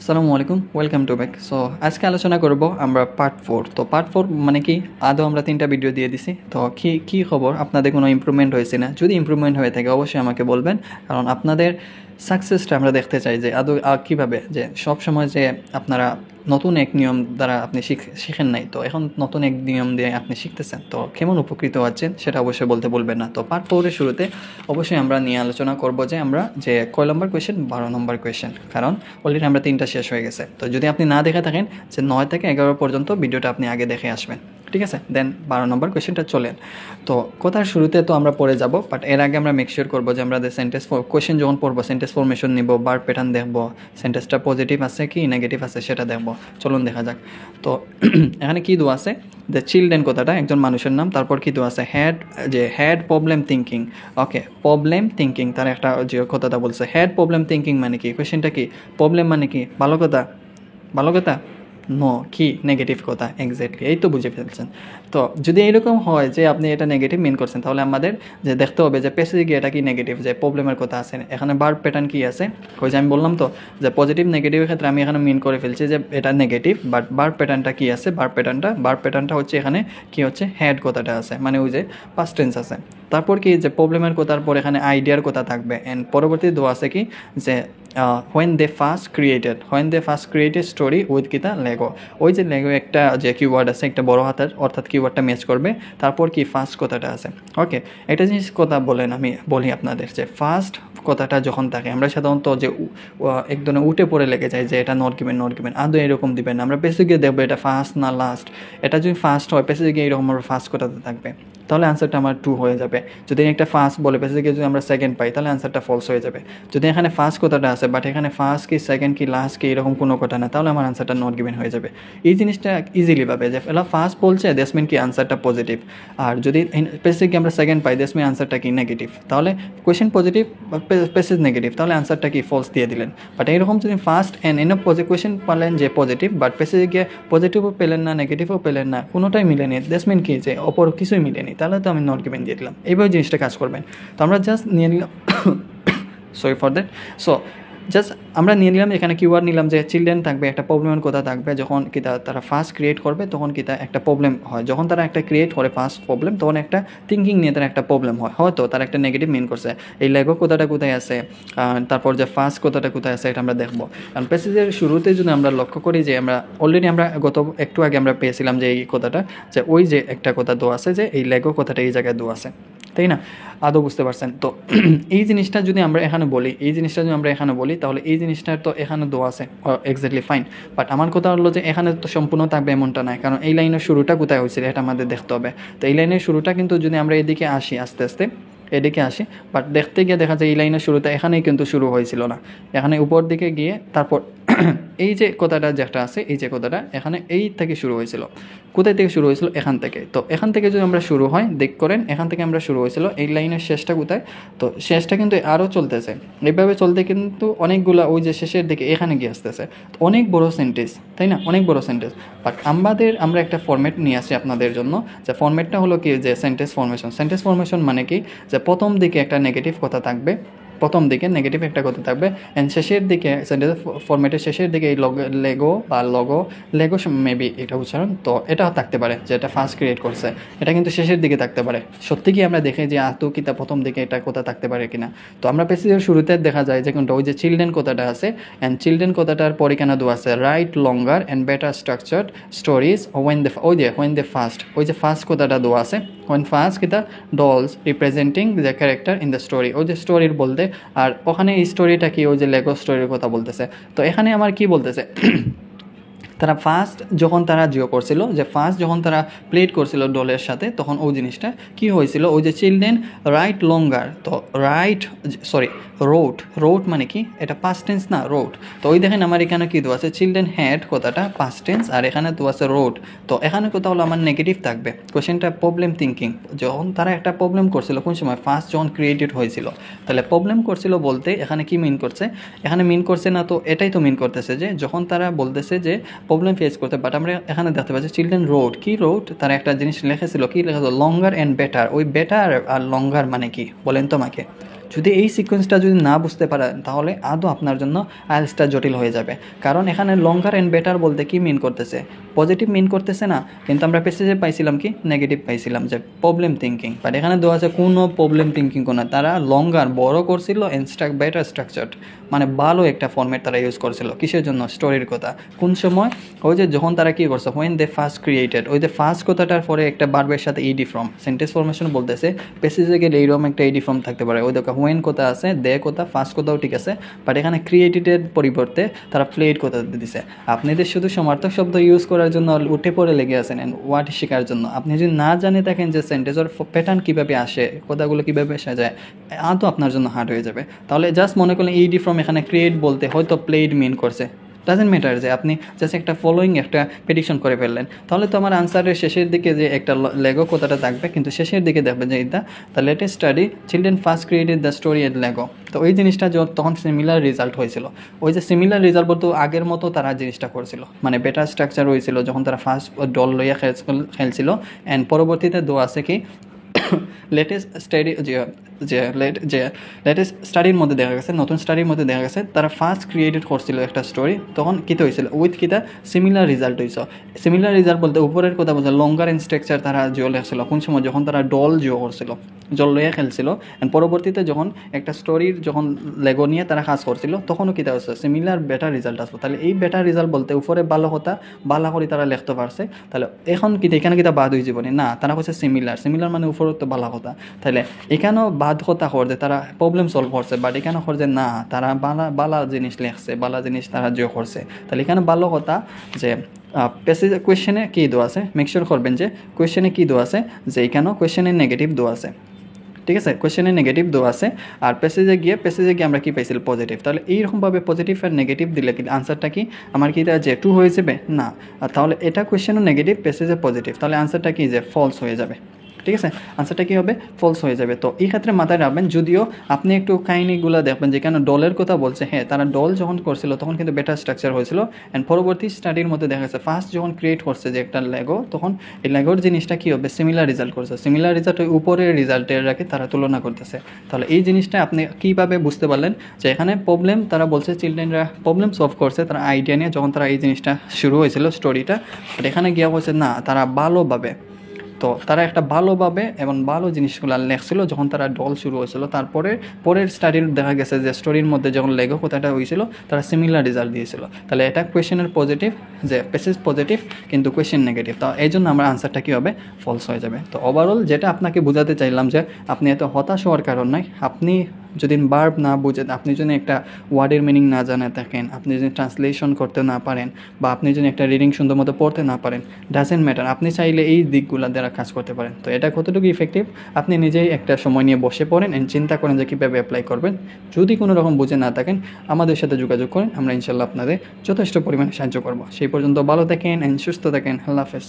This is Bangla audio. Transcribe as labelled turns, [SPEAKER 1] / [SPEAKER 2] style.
[SPEAKER 1] আসসালামু আলাইকুম, ওয়েলকাম টু ব্যাক। সো আজকে আলোচনা করব আমরা পার্ট 4। তো পার্ট 4 মানে কি, আদৌ আমরা 3টা ভিডিও দিয়ে দিছি। তো কি খবর, আপনাদের কোনো ইমপ্রুভমেন্ট হয়েছে না? যদি ইমপ্রুভমেন্ট হয়ে থাকে অবশ্যই আমাকে বলবেন, কারণ আপনাদের সাকসেসটা আমরা দেখতে চাই যে আদৌ কীভাবে, যে সব সময় যে আপনারা নতুন এক নিয়ম দ্বারা আপনি শিখেন নাই, তো এখন নতুন এক নিয়ম দিয়ে আপনি শিখতেছেন, তো কেমন উপকৃত হচ্ছেন সেটা অবশ্যই বলতে বলবেন না। তো পার্ট 4-এর শুরুতে অবশ্যই আমরা নিয়ে আলোচনা করব যে আমরা যে কয় নম্বর কোয়েশ্চেন, 12 নম্বর কোয়েশ্চেন, কারণ অলরেডি আমরা 3টা শেষ হয়ে গেছে। তো যদি আপনি না দেখে থাকেন, যে 9 থেকে 11 পর্যন্ত ভিডিওটা আপনি আগে দেখে আসবেন, ঠিক আছে? দেন 12 নম্বর কোয়েশ্চেনটা চলেন। তো কথার শুরুতে তো আমরা পড়ে যাব, বাট এর আগে আমরা মেক শিওর করবো যে আমরা সেন্টেন্স কোয়েশ্চেন যখন পড়বো, সেন্টেন্স ফরমেশন নিব, বার প্যাটার্ন দেখবো, সেন্টেন্সটা পজিটিভ আছে কি নেগেটিভ আছে সেটা দেখবো। চলুন দেখা যাক। তো এখানে কী দেওয়া আছে, যে চিলড্রেন কথাটা একজন মানুষের নাম, তারপর কী দেওয়া আছে, had problem thinking. Okay, problem thinking, তার একটা যে কথাটা বলছে হ্যাড প্রবলেম থিঙ্কিং মানে কি, কোয়েশ্চেনটা কি, প্রবলেম মানে কি, ভালো কথা, ভালো কথা, নো কি নেগেটিভ কথা, এক্স্যাক্টলি, এই তো বুঝে ফেলছেন। তো যদি এইরকম হয় যে আপনি এটা নেগেটিভ মিন করছেন, তাহলে আমাদের যে দেখতে হবে যে পেসে গিয়ে এটা কি নেগেটিভ, যে প্রবলেমের কথা আছে। এখানে ভার্ব প্যাটার্ন কি আছে, ওই যে আমি বললাম তো যে পজিটিভ নেগেটিভের ক্ষেত্রে আমি এখানে মিন করে ফেলছি যে এটা নেগেটিভ, বাট ভার্ব প্যাটার্নটা কি আছে, ভার্ব প্যাটার্নটা হচ্ছে এখানে কি হচ্ছে, হ্যাড কথাটা আছে, মানে ওই যে পাস্ট টেন্স আছে। তারপর কি, যে প্রবলেমের কথার পর এখানে আইডিয়ার কথা থাকবে, অ্যান্ড পরবর্তী দোয়া আছে কি, যে when they first created story with কিতা লেগো। ওই যে লেগো একটা যে কিওয়ার্ড আছে, একটা বড় হাতের, অর্থাৎ কিওয়ার্ডটা ম্যাচ করবে, তারপর কি ফার্স্ট কথাটা আছে। ওকে, একটা জিনিস কথা বলেন, আমি বলি আপনাদের, যে ফার্স্ট কথাটা যখন থাকে, আমরা সাধারণত যে এক ধরনের উঠে পড়ে লেগে যায় যে এটা নট গিভেন, আদৌ এরকম দিবেন না। আমরা পেছে গিয়ে দেখবো এটা ফার্স্ট না লাস্ট। এটা যদি ফার্স্ট হয়, পেছে গিয়ে এরকম আমরা ফার্স্ট কথাতে থাকবে, তাহলে আনসারটা আমার 2 হয়ে যাবে। যদি একটা ফার্স্ট বলে পেছে গিয়ে যদি আমরা সেকেন্ড পাই, তাহলে আনসারটা ফলস হয়ে যাবে। যদি এখানে ফার্স্ট কথাটা আছে, বাট এখানে ফার্স্ট কি সেকেন্ড কি লাস্ট কি এরকম কোনো কথা না, তাহলে আমার আনসারটা নট গিভেন হয়ে যাবে। এই জিনিসটা ইজিলি পাবে, যে এলা ফার্স্ট বলছে দ্যাটস মিন কি আনসারটা পজিটিভ, আর যদি পেসেজ কি আমরা সেকেন্ড পাই, দ্যাটস মিন আনসারটা কি নেগেটিভ। তাহলে কোয়েশ্চেন পজিটিভ বা পেসেজ নেগেটিভ, তাহলে আনসারটা কি ফলস দিয়ে দিলেন। বাট এইরকম যদি ফার্স্ট অ্যান্ড এন কোয়েশ্চেন পারলেন যে পজিটিভ, বাট পেসেজে গিয়ে পজিটিভও পেলেন না নেগেটিভও পেলেন না, কোনোটাই মিলেনি, দ্যাটস মিন কি যে অপর কিছুই মিলেনি, তাহলে তো আমি নট গিভেন দিয়ে দিলাম। এইভাবে জিনিসটা কাজ করবেন। তো আমরা জাস্ট নিয়ে নিলাম sorry for that. So just আমরা নিয়ে নিলাম, এখানে কিওয়ার্ড নিলাম যে চিলড্রেন থাকবে, একটা প্রবলেমের কথা থাকবে। যখন কিতা তারা ফার্স্ট ক্রিয়েট করবে, তখন কিতা একটা প্রবলেম হয়। যখন তারা একটা ক্রিয়েট করে ফার্স্ট প্রবলেম, তখন একটা থিঙ্কিং নিয়ে তারা একটা প্রবলেম হয়, হয়তো তারা একটা নেগেটিভ মিন করছে। এই লেগো কথাটা কোথায় আছে, তারপর যে ফার্স্ট কথাটা কোথায় আছে, এটা আমরা দেখবো। কারণ প্যাসেজের শুরুতে যদি আমরা লক্ষ্য করি, যে আমরা অলরেডি আমরা একটু আগে আমরা পেয়েছিলাম যে এই কথাটা, যে ওই যে একটা কথা দো আছে, যে এই লেগো কথাটা এই জায়গায় দো আছে, তাই না? আদৌ বুঝতে পারছেন তো? এই জিনিসটা যদি আমরা এখানে বলি, তাহলে এই জিনিসটার তো এখানে দোয়া আছে, এক্স্যাক্টলি ফাইন। বাট আমার কথা হলো যে এখানে তো সম্পূর্ণ থাকবে এমনটা নয়, কারণ এই লাইনের শুরুটা কোথায় হয়েছিল এটা আমাদের দেখতে হবে। তো এই লাইনের শুরুটা কিন্তু যদি আমরা এদিকে আসি, আস্তে আস্তে এদিকে আসি, বাট দেখতে গিয়ে দেখা যায় এই লাইনের শুরুটা এখানেই কিন্তু শুরু হয়েছিল না, এখানে উপর দিকে গিয়ে তারপর এই যে কথাটা যেটা আছে, এই যে কথাটা এখানে এই থেকে শুরু হয়েছিল। কোথায় থেকে শুরু হয়েছিল? এখান থেকে। তো এখান থেকে যদি আমরা শুরু হয়, দেখ করেন, এখান থেকে আমরা শুরু হয়েছিল, এই লাইনের শেষটা কোথায়? তো শেষটা কিন্তু আরও চলতেছে, এইভাবে চলতে কিন্তু অনেকগুলা ওই যে শেষের দিকে এখানে গিয়ে আসতেছে। তো অনেক বড় সেন্টেন্স, তাই না? অনেক বড় সেন্টেন্স। বাট আমরা একটা ফর্মেট নিয়ে আসি আপনাদের জন্য, যে ফর্মেটটা হলো কি, যে সেন্টেন্স ফরমেশন মানে কি, যে প্রথম দিকে একটা নেগেটিভ কথা থাকবে, প্রথম দিকে নেগেটিভ একটা কথা থাকবে, অ্যান্ড শেষের দিকে সেন্টেন্স ফরম্যাটের শেষের দিকে এই লেগো মেবি এটা উচ্চারণ, তো এটাও থাকতে পারে, যে এটা ফার্স্ট ক্রিয়েট করছে, এটা কিন্তু শেষের দিকে থাকতে পারে। সত্যি কি আমরা দেখি যে আতো কিতা প্রথম দিকে এটা কথা থাকতে পারে কিনা। তো আমরা পেসেজের শুরুতে দেখা যায় যে কোনটা, ওই যে চিলড্রেন কথাটা আছে, অ্যান্ড চিলড্রেন কথাটার পরে কেন দেওয়া আছে, right longer and better structured stories when the first, ওই যে ফার্স্ট কথাটা দেওয়া আছে, when first কিতা dolls representing the character in the story, ওই যে স্টোরির বলতে, আর ওখানে এই স্টোরিটা কি, ওই যে লেগো স্টোরির কথা বলতেছে। তো এখানে আমার কি বলতেছে, তারা ফার্স্ট যখন তারা করছিল, যে ফার্স্ট যখন তারা প্লেড করছিল ডলের সাথে, তখন ওই জিনিসটা কি হয়েছিল, ওই যে চিলড্রেন রাইট লঙ্গার, তো রোড মানে কি, এটা পাস্ট টেন্স না, রোড। তো ওই দেখেন আমার এখানে কি দেওয়া আছে, চিলড্রেন হ্যাড কথাটা পাস্ট টেন্স, আর এখানে দেওয়া আছে রোড। তো এখানে কোথাও হলো আমার নেগেটিভ থাকবে। কোশ্চেনটা প্রবলেম থিঙ্কিং, যখন তারা একটা প্রবলেম করছিল, কোন সময়, ফার্স্ট যখন ক্রিয়েটেড হয়েছিল, তাহলে প্রবলেম করছিল বলতে এখানে কি মিন করছে, এখানে মিন করছে না, তো এটাই তো মিন করতেছে, যে যখন তারা বলতেছে যে প্রবলেম ফেস করতে। বাট আমরা এখানে দেখতে পাচ্ছি চিলড্রেন রোড, কি রোড, তারা একটা জিনিস লিখেছিল, কি লিখেছিল, লঙ্গার অ্যান্ড বেটার। ওই বেটার আর লঙ্গার মানে কি বলেন তো আমাকে? যদি এই সিকোয়েন্সটা যদি না বুঝতে পারেন তাহলে আদৌ আপনার জন্য আইএলটিএসটা জটিল হয়ে যাবে। কারণ এখানে লঙ্গার অ্যান্ড বেটার বলতে কি মিন করতেছে, পজিটিভ মিন করতেছে না, কিন্তু আমরা প্যাসেজে পাইছিলাম কি নেগেটিভ পাইছিলাম যে প্রবলেম থিঙ্কিং, বাট এখানে দেওয়া আছে কোনো প্রবলেম থিঙ্কিং কোনো, তারা লঙ্গার বড় করছিল বেটার স্ট্রাকচার, মানে ভালো একটা ফর্মেট তারা ইউজ করছিল কিসের জন্য, স্টোরির কথা। কোন সময়, ওই যে যখন তারা কী করছে, হোয়েন দে ফার্স্ট ক্রিয়েটেড, ওই যে ফার্স্ট কথাটার পরে একটা বার্বের সাথে ইডি ফর্ম, সেন্টেন্স ফরমেশন বলতেছে প্যাসেজে গেলে এইরকম একটা ইডি ফর্ম থাকতে পারে। ওই দেখো হোয়েন কথা আছে, দে কথা, ফার্স্ট কথাও ঠিক আছে, বাট এখানে ক্রিয়েটেডের পরিবর্তে তারা প্লেড কথা দিতেছে। আপনাদের শুধু সমার্থক শব্দ ইউজ করার জন্য উঠে পড়ে লেগে আছেন ওয়ার্ড শেখার জন্য। আপনি যদি না জানে থাকেন যে সেন্টেন্সের প্যাটার্ন কীভাবে আসে, কথাগুলো কীভাবে সাজায়, তো আপনার জন্য হার্ড হয়ে যাবে। তাহলে জাস্ট মনে করলেন ইডি ফর্ম এখানে ক্রিয়েট বলতে হয়তো প্লেড মিন করছে, ডাজেন্ট ম্যাটার যে আপনি জাস্ট একটা ফলোয়িং একটা প্রেডিকশন করে ফেললেন, তাহলে তো আমার আনসারের শেষের দিকে যে একটা লেগো কথাটা থাকবে, কিন্তু শেষের দিকে দেখবেন যে the latest study children first created the story at Lego. তো ওই জিনিসটা তখন সিমিলার রেজাল্ট হয়েছিল। ওই যে সিমিলার রেজাল্ট বলতে আগের মতো তারা জিনিসটা করছিল, মানে বেটার স্ট্রাকচার হয়েছিল যখন তারা ফার্স্ট ডল লইয়া খেলছিল। অ্যান্ড পরবর্তীতে আছে কি লেটেস্ট স্টাডি যে লেটেস্ট স্টাডির মধ্যে দেখা গেছে, নতুন স্টাডির মধ্যে দেখা গেছে তারা ফার্স্ট ক্রিয়েটেড করছিল একটা স্টোরি, তখন কীতে হয়েছিল উইথ কিতা সিমিলার রেজাল্ট হয়েছে। সিমিলার রেজাল্ট বলতে উপরের কথা বলছে লঙ্গার ইন স্ট্রাকচার তারা জিও লেখছিল কোন সময়, যখন তারা ডল জিও করছিল, জল লইয়া খেলছিল। অ্যান্ড পরবর্তীতে যখন একটা স্টোরির যখন লেগো নিয়ে তারা কাজ করছিল, তখনও কীটা হচ্ছে সিমিলার বেটার রেজাল্ট আসলো। তাহলে এই বেটার রেজাল্ট বলতে উপরে ভালো কথা বালা করে তারা লিখতে পারছে। তাহলে এখন এখানে কিতা বাদ হয়ে যাবনি না, তারা হচ্ছে সিমিলার মানে উপরে তো ভালো কথা। তাহলে এখানেও বাদ কথা করছে তারা প্রবলেম সলভ করছে, বাট এখানে করছে না তারা বালা জিনিস লিখছে, বালা জিনিস তারা জিও করছে। তাহলে এখানে ভালো কথা যে প্যাসেজ কোয়েশ্চেনে কী দেওয়া আছে, মেকশিওর করবেন যে কোয়েশ্চেনে কী দেওয়া আছে, যে এখানেও কোয়েশ্চেনে নেগেটিভ দেওয়া আছে, ঠিক আছে, কোয়েশ্চেনে নেগেটিভ দেওয়া আছে। আর প্যাসেজে গিয়ে আমরা কী পাইছিল পজিটিভ। তাহলে এইরকমভাবে পজিটিভ আর নেগেটিভ দিলে কি আনসারটা কি আমার কি যে ট্রু হয়ে যাবে না, আর তাহলে এটা কোয়েশ্চেনও নেগেটিভ প্যাসেজে পজিটিভ, তাহলে আনসারটা কি যে ফলস হয়ে যাবে, ঠিক আছে, আনসারটা কী হবে ফলস হয়ে যাবে। তো এই ক্ষেত্রে মাথায় রাখবেন, যদিও আপনি একটু কাহিনিগুলো দেখবেন যেখানে ডলের কথা বলছে, হ্যাঁ তারা ডল যখন করছিল তখন কিন্তু বেটার স্ট্রাকচার হয়েছিল। অ্যান্ড পরবর্তী স্টাডির মধ্যে দেখা গেছে ফার্স্ট যখন ক্রিয়েট করছে যে একটা লেগো, তখন এই লেগোর জিনিসটা কী হবে সিমিলার রেজাল্ট করছে, সিমিলার রেজাল্ট ওই উপরের রেজাল্টের রাখে তারা তুলনা করতেছে। তাহলে এই জিনিসটা আপনি কীভাবে বুঝতে পারলেন যে এখানে প্রবলেম তারা বলছে চিলড্রেনরা প্রবলেম সলভ করছে তারা আইডিয়া নিয়ে, যখন তারা এই জিনিসটা শুরু হয়েছিল স্টোরিটা, বাট এখানে গিয়া বলছে না তারা ভালোভাবে, তো তারা একটা ভালোভাবে এবং ভালো জিনিসগুলো লেখছিল যখন তারা ডল শুরু হয়েছিল। তারপরে পরের স্টাডির দেখা গেছে যে স্টোরির মধ্যে যখন লেগো কথাটা হয়েছিল তারা সিমিলার রেজাল্ট দিয়েছিল। তাহলে এটা কোয়েশ্চেনের পজিটিভ, যে প্যাসেজ পজিটিভ কিন্তু কোয়েশ্চেন নেগেটিভ, তো এই জন্য আমার আনসারটা কী হবে ফলস হয়ে যাবে। তো ওভারঅল যেটা আপনাকে বোঝাতে চাইলাম যে আপনি এত হতাশ হওয়ার কারণ নাই, আপনি যদি ভার্ব না বুঝেন, আপনি যদি একটা ওয়ার্ডের মিনিং না জানে থাকেন, আপনি যদি ট্রান্সলেশন করতে না পারেন, বা আপনি যদি একটা রিডিং সুন্দর মতো পড়তে না পারেন, ডাজেন্ট ম্যাটার, আপনি চাইলে এই দিকগুলো দ্বারা কাজ করতে পারেন। তো এটা কতটুকু ইফেক্টিভ আপনি নিজেই একটা সময় নিয়ে বসে পড়েন অ্যান্ড চিন্তা করেন যে কীভাবে অ্যাপ্লাই করবেন। যদি কোনো রকম বুঝে না থাকেন আমাদের সাথে যোগাযোগ করেন, আমরা ইনশাল্লাহ আপনাদের যথেষ্ট পরিমাণে সাহায্য করবো। সেই পর্যন্ত ভালো থাকেন অ্যান্ড সুস্থ থাকেন। আল্লাহ হাফেজ।